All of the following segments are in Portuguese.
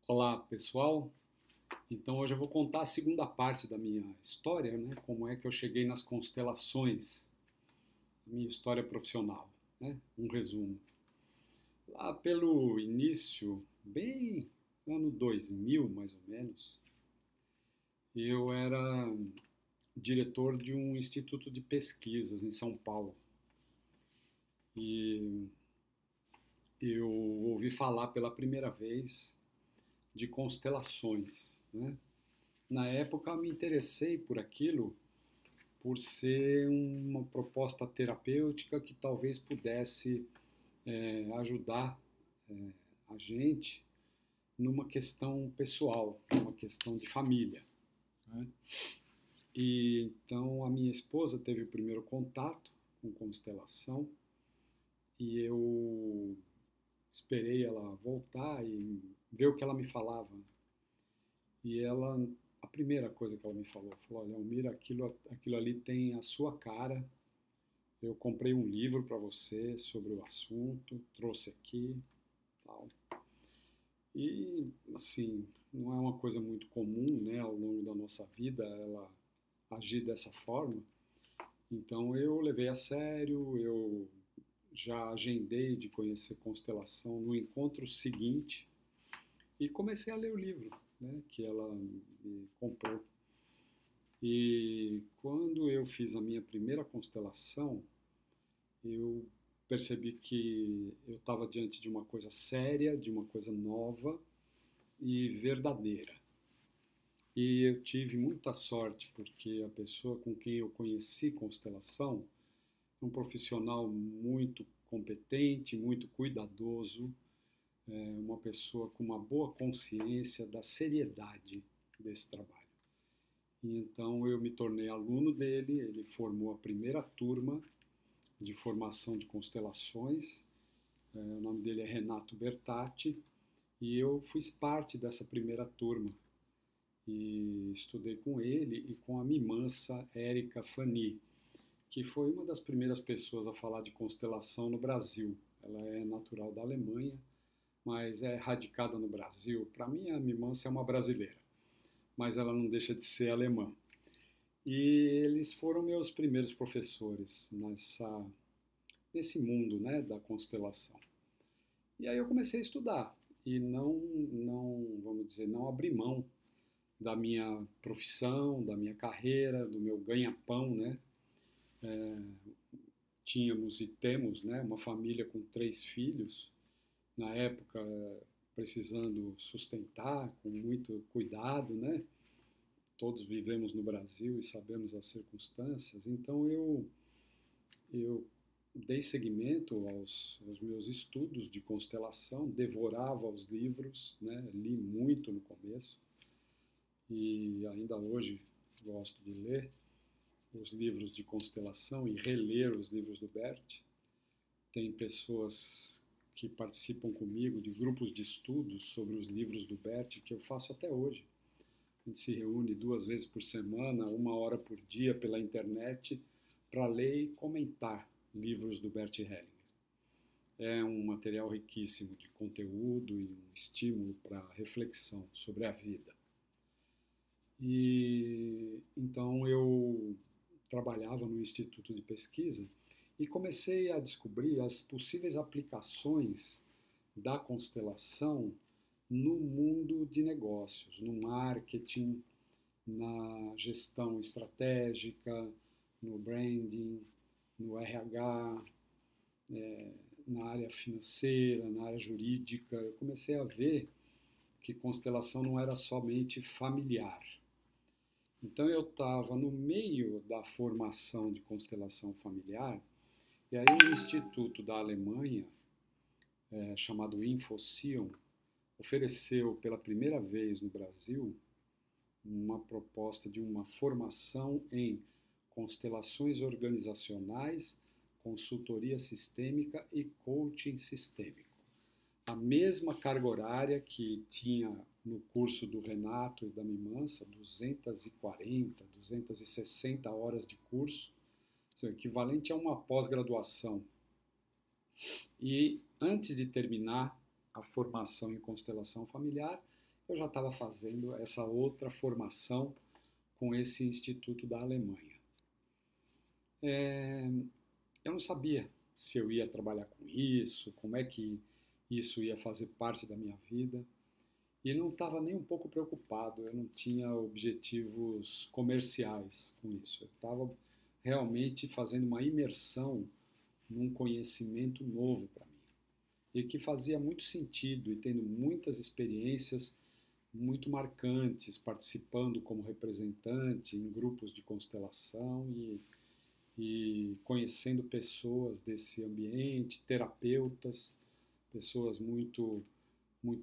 Olá, pessoal. Então hoje eu vou contar a segunda parte da minha história, né? Como é que eu cheguei nas constelações, a minha história profissional, né? Um resumo. Lá pelo início, bem ano 2000, mais ou menos, eu era diretor de um instituto de pesquisas em São Paulo. E eu ouvi falar pela primeira vez de constelações, né? Na época eu me interessei por aquilo por ser uma proposta terapêutica que talvez pudesse ajudar a gente numa questão pessoal, numa questão de família, né? E então a minha esposa teve o primeiro contato com constelação e eu esperei ela voltar e ver o que ela me falava. E ela, a primeira coisa que ela me falou, olha, Almir, aquilo ali tem a sua cara. Eu comprei um livro para você sobre o assunto, trouxe aqui, tal. E assim, não é uma coisa muito comum, né, ao longo da nossa vida, ela agir dessa forma. Então eu levei a sério, eu já agendei de conhecer constelação no encontro seguinte e comecei a ler o livro, né, que ela me comprou. E quando eu fiz a minha primeira constelação, eu percebi que eu estava diante de uma coisa séria, de uma coisa nova e verdadeira. E eu tive muita sorte porque a pessoa com quem eu conheci constelação é um profissional muito competente, muito cuidadoso, uma pessoa com uma boa consciência da seriedade desse trabalho. E então eu me tornei aluno dele, ele formou a primeira turma de formação de constelações. O nome dele é Renato Bertatti e eu fiz parte dessa primeira turma e estudei com ele e com a mimança Érica Fani, que foi uma das primeiras pessoas a falar de constelação no Brasil. Ela é natural da Alemanha, mas é radicada no Brasil. Para mim, a mimança é uma brasileira, mas ela não deixa de ser alemã. E eles foram meus primeiros professores nesse mundo, né, da constelação. E aí eu comecei a estudar e vamos dizer, não abri mão da minha profissão, da minha carreira, do meu ganha-pão, né? É, tínhamos e temos, né, uma família com 3 filhos, na época precisando sustentar com muito cuidado, né? Todos vivemos no Brasil e sabemos as circunstâncias, então eu dei seguimento aos meus estudos de constelação, devorava os livros, né? Li muito no começo e ainda hoje gosto de ler os livros de constelação e reler os livros do Bert. Tem pessoas que participam comigo de grupos de estudos sobre os livros do Bert que eu faço até hoje. A gente se reúne 2 vezes por semana, 1 hora por dia pela internet para ler e comentar livros do Bert Hellinger. É um material riquíssimo de conteúdo e um estímulo para reflexão sobre a vida. E então eu trabalhava no Instituto de Pesquisa e comecei a descobrir as possíveis aplicações da constelação no mundo de negócios, no marketing, na gestão estratégica, no branding, no RH, na área financeira, na área jurídica. Eu comecei a ver que constelação não era somente familiar. Então eu estava no meio da formação de constelação familiar e aí um instituto da Alemanha, chamado Infosion, ofereceu pela primeira vez no Brasil uma proposta de uma formação em constelações organizacionais, consultoria sistêmica e coaching sistêmico. A mesma carga horária que tinha no curso do Renato e da Mimança, 240, 260 horas de curso, equivalente a uma pós-graduação. E antes de terminar a formação em constelação familiar, eu já estava fazendo essa outra formação com esse instituto da Alemanha. Eu não sabia se eu ia trabalhar com isso, como é que isso ia fazer parte da minha vida, e não estava nem um pouco preocupado, eu não tinha objetivos comerciais com isso, eu estava realmente fazendo uma imersão num conhecimento novo para mim, e que fazia muito sentido, e tendo muitas experiências muito marcantes, participando como representante em grupos de constelação e conhecendo pessoas desse ambiente, terapeutas, pessoas muito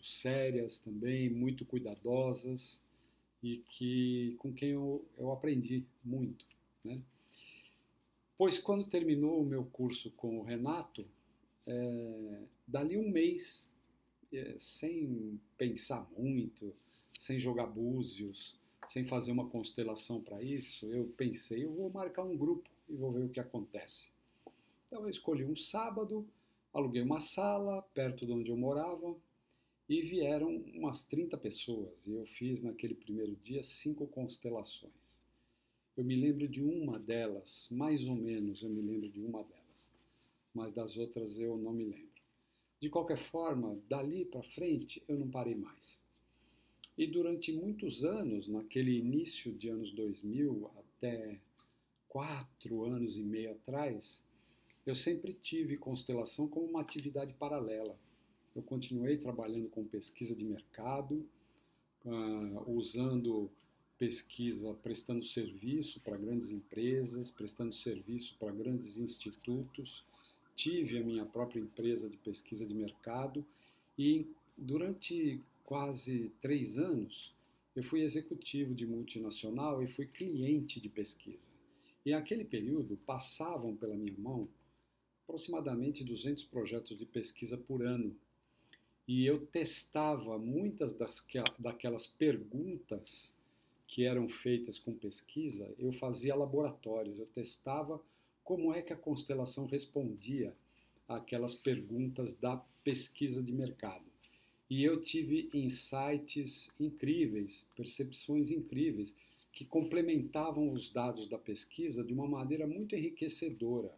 sérias também, muito cuidadosas e que com quem eu aprendi muito, né? Pois quando terminou o meu curso com o Renato, dali um mês, sem pensar muito, sem jogar búzios, sem fazer uma constelação para isso, eu pensei, eu vou marcar um grupo e vou ver o que acontece. Então eu escolhi um sábado, aluguei uma sala perto de onde eu morava e vieram umas 30 pessoas. E eu fiz naquele primeiro dia 5 constelações. Eu me lembro de uma delas, mais ou menos eu me lembro de uma delas, mas das outras eu não me lembro. De qualquer forma, dali para frente eu não parei mais. E durante muitos anos, naquele início de anos 2000 até 4 anos e meio atrás, eu sempre tive constelação como uma atividade paralela. Eu continuei trabalhando com pesquisa de mercado, usando pesquisa, prestando serviço para grandes empresas, prestando serviço para grandes institutos. Tive a minha própria empresa de pesquisa de mercado e durante quase 3 anos eu fui executivo de multinacional e fui cliente de pesquisa. E naquele período passavam pela minha mão aproximadamente 200 projetos de pesquisa por ano. E eu testava muitas daquelas perguntas que eram feitas com pesquisa, eu fazia laboratórios, eu testava como é que a constelação respondia àquelas perguntas da pesquisa de mercado. E eu tive insights incríveis, percepções incríveis, que complementavam os dados da pesquisa de uma maneira muito enriquecedora.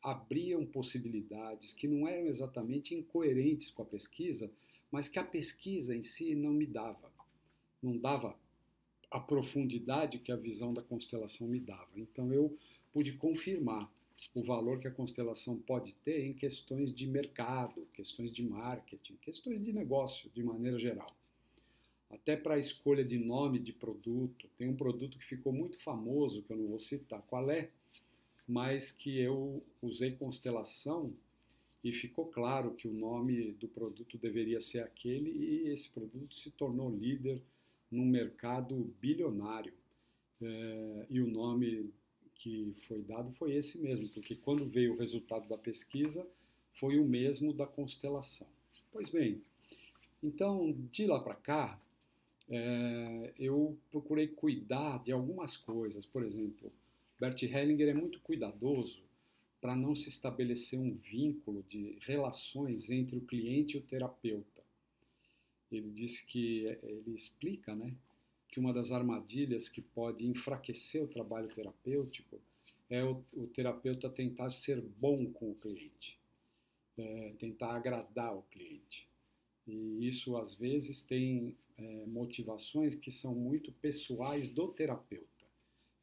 Abriam possibilidades que não eram exatamente incoerentes com a pesquisa, mas que a pesquisa em si não me dava. Não dava a profundidade que a visão da constelação me dava. Então eu pude confirmar o valor que a constelação pode ter em questões de mercado, questões de marketing, questões de negócio de maneira geral. Até para a escolha de nome de produto. Tem um produto que ficou muito famoso, que eu não vou citar qual é, mas que eu usei constelação e ficou claro que o nome do produto deveria ser aquele e esse produto se tornou líder num mercado bilionário. E o nome que foi dado foi esse mesmo, porque quando veio o resultado da pesquisa foi o mesmo da constelação. Pois bem, então de lá para cá eu procurei cuidar de algumas coisas. Por exemplo, Bert Hellinger é muito cuidadoso para não se estabelecer um vínculo de relações entre o cliente e o terapeuta. Ele diz que, ele explica, né, que uma das armadilhas que pode enfraquecer o trabalho terapêutico é o terapeuta tentar ser bom com o cliente, tentar agradar o cliente. E isso, às vezes, tem motivações que são muito pessoais do terapeuta.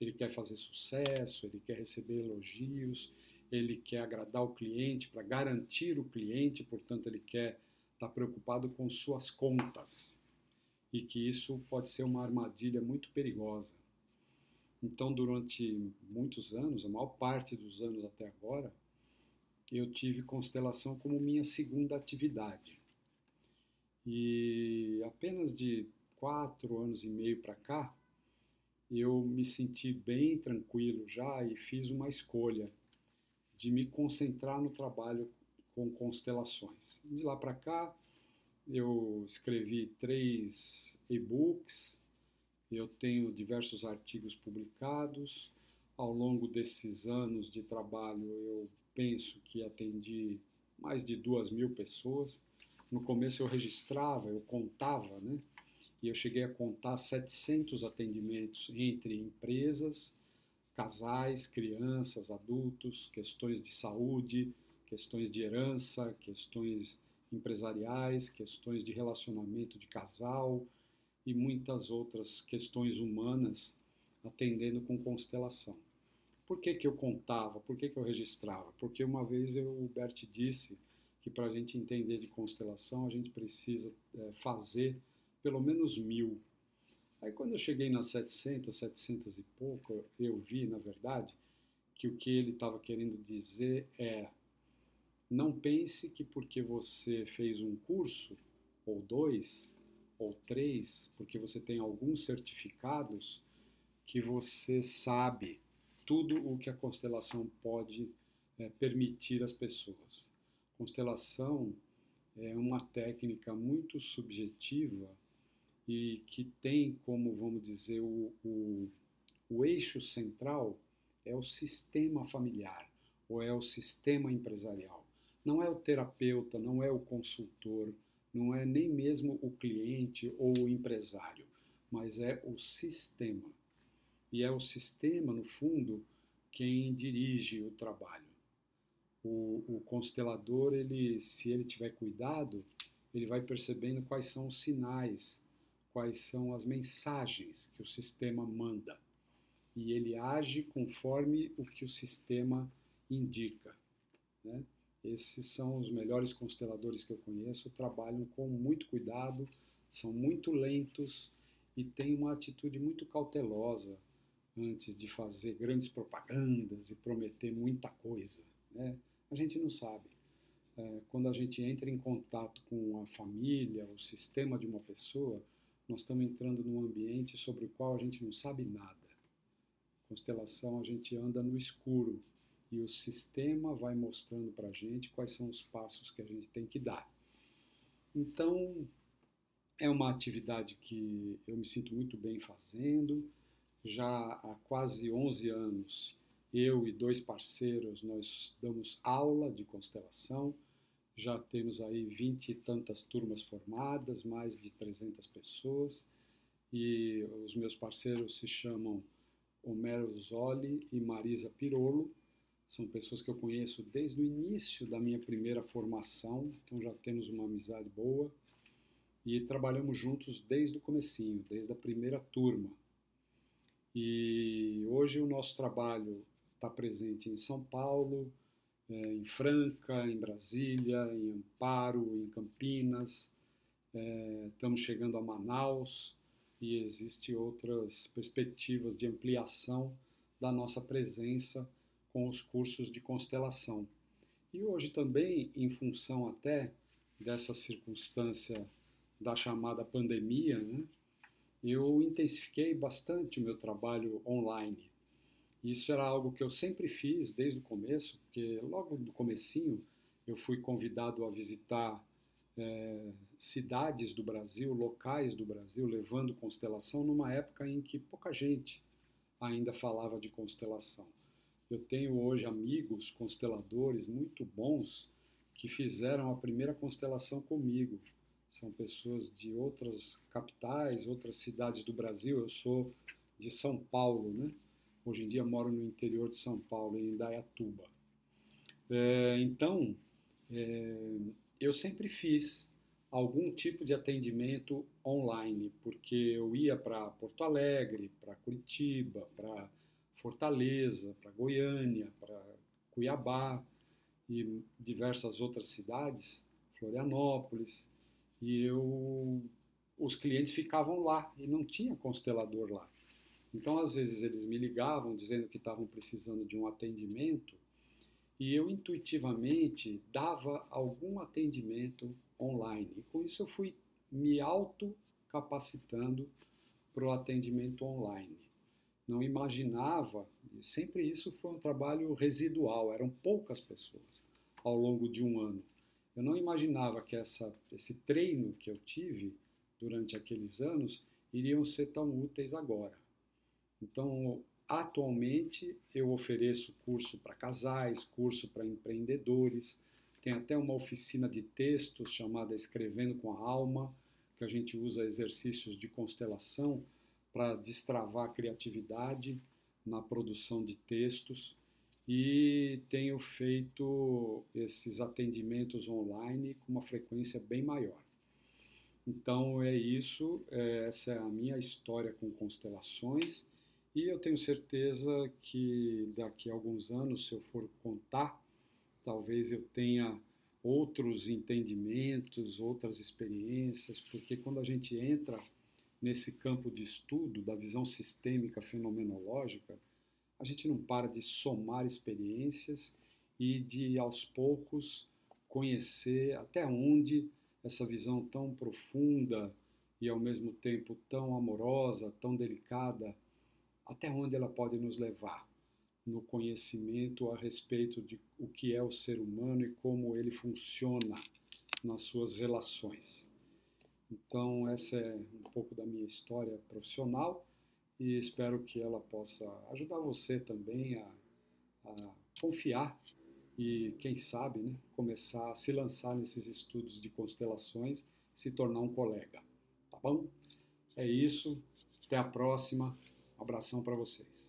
Ele quer fazer sucesso, ele quer receber elogios, ele quer agradar o cliente para garantir o cliente, portanto, ele quer estar preocupado com suas contas. E que isso pode ser uma armadilha muito perigosa. Então, durante muitos anos, a maior parte dos anos até agora, eu tive constelação como minha segunda atividade. E apenas de 4 anos e meio para cá, eu me senti bem tranquilo já e fiz uma escolha de me concentrar no trabalho com constelações. De lá para cá, eu escrevi 3 e-books, eu tenho diversos artigos publicados. Ao longo desses anos de trabalho, eu penso que atendi mais de 2.000 pessoas. No começo eu registrava, eu contava, né? e eu cheguei a contar 700 atendimentos entre empresas, casais, crianças, adultos, questões de saúde, questões de herança, questões empresariais, questões de relacionamento de casal e muitas outras questões humanas atendendo com constelação. Por que que eu contava? Por que que eu registrava? Porque uma vez o Bert disse que para a gente entender de constelação a gente precisa fazer pelo menos 1000. Aí quando eu cheguei nas 700, 700 e pouco, eu vi, na verdade, que o que ele estava querendo dizer é: não pense que porque você fez um curso, ou 2, ou 3, porque você tem alguns certificados, que você sabe tudo o que a constelação pode permitir às pessoas. Constelação é uma técnica muito subjetiva e que tem como, vamos dizer, o eixo central é o sistema familiar ou é o sistema empresarial. Não é o terapeuta, não é o consultor, não é nem mesmo o cliente ou o empresário, mas é o sistema. E é o sistema, no fundo, quem dirige o trabalho. O constelador, se ele tiver cuidado, ele vai percebendo quais são os sinais, quais são as mensagens que o sistema manda. E ele age conforme o que o sistema indica, né? Esses são os melhores consteladores que eu conheço, trabalham com muito cuidado, são muito lentos e têm uma atitude muito cautelosa antes de fazer grandes propagandas e prometer muita coisa, né? A gente não sabe. Quando a gente entra em contato com a família, o sistema de uma pessoa, nós estamos entrando num ambiente sobre o qual a gente não sabe nada. Constelação, a gente anda no escuro e o sistema vai mostrando para a gente quais são os passos que a gente tem que dar. Então, é uma atividade que eu me sinto muito bem fazendo. Já há quase 11 anos, eu e 2 parceiros, nós damos aula de constelação. Já temos aí 20 e tantas turmas formadas, mais de 300 pessoas. E os meus parceiros se chamam Homero Zoli e Marisa Pirolo. São pessoas que eu conheço desde o início da minha primeira formação, então já temos uma amizade boa. E trabalhamos juntos desde o comecinho, desde a primeira turma. E hoje o nosso trabalho está presente em São Paulo, em Franca, em Brasília, em Amparo, em Campinas, estamos chegando a Manaus e existem outras perspectivas de ampliação da nossa presença com os cursos de constelação. E hoje também, em função até dessa circunstância da chamada pandemia, né, eu intensifiquei bastante o meu trabalho online. Isso era algo que eu sempre fiz desde o começo, porque logo no comecinho eu fui convidado a visitar cidades do Brasil, locais do Brasil, levando constelação numa época em que pouca gente ainda falava de constelação. Eu tenho hoje amigos consteladores muito bons que fizeram a primeira constelação comigo. São pessoas de outras capitais, outras cidades do Brasil. Eu sou de São Paulo, né? Hoje em dia moro no interior de São Paulo, em Indaiatuba. Então, eu sempre fiz algum tipo de atendimento online, porque eu ia para Porto Alegre, para Curitiba, para Fortaleza, para Goiânia, para Cuiabá e diversas outras cidades, Florianópolis, e os clientes ficavam lá e não tinha constelador lá. Então, às vezes, eles me ligavam dizendo que estavam precisando de um atendimento e eu intuitivamente dava algum atendimento online. E com isso eu fui me auto-capacitando para o atendimento online. Não imaginava, sempre isso foi um trabalho residual, eram poucas pessoas ao longo de um ano. Eu não imaginava que esse treino que eu tive durante aqueles anos iriam ser tão úteis agora. Então, atualmente, eu ofereço curso para casais, curso para empreendedores, tem até uma oficina de textos chamada Escrevendo com a Alma, que a gente usa exercícios de constelação para destravar a criatividade na produção de textos e tenho feito esses atendimentos online com uma frequência bem maior. Então é isso, essa é a minha história com constelações e eu tenho certeza que daqui a alguns anos, se eu for contar, talvez eu tenha outros entendimentos, outras experiências, porque quando a gente entra nesse campo de estudo da visão sistêmica fenomenológica, a gente não para de somar experiências e de, aos poucos, conhecer até onde essa visão tão profunda e, ao mesmo tempo, tão amorosa, tão delicada, até onde ela pode nos levar no conhecimento a respeito de o que é o ser humano e como ele funciona nas suas relações. Então, essa é um pouco da minha história profissional e espero que ela possa ajudar você também a confiar e, quem sabe, né, começar a se lançar nesses estudos de constelações, se tornar um colega. Tá bom? É isso. Até a próxima. Um abração para vocês.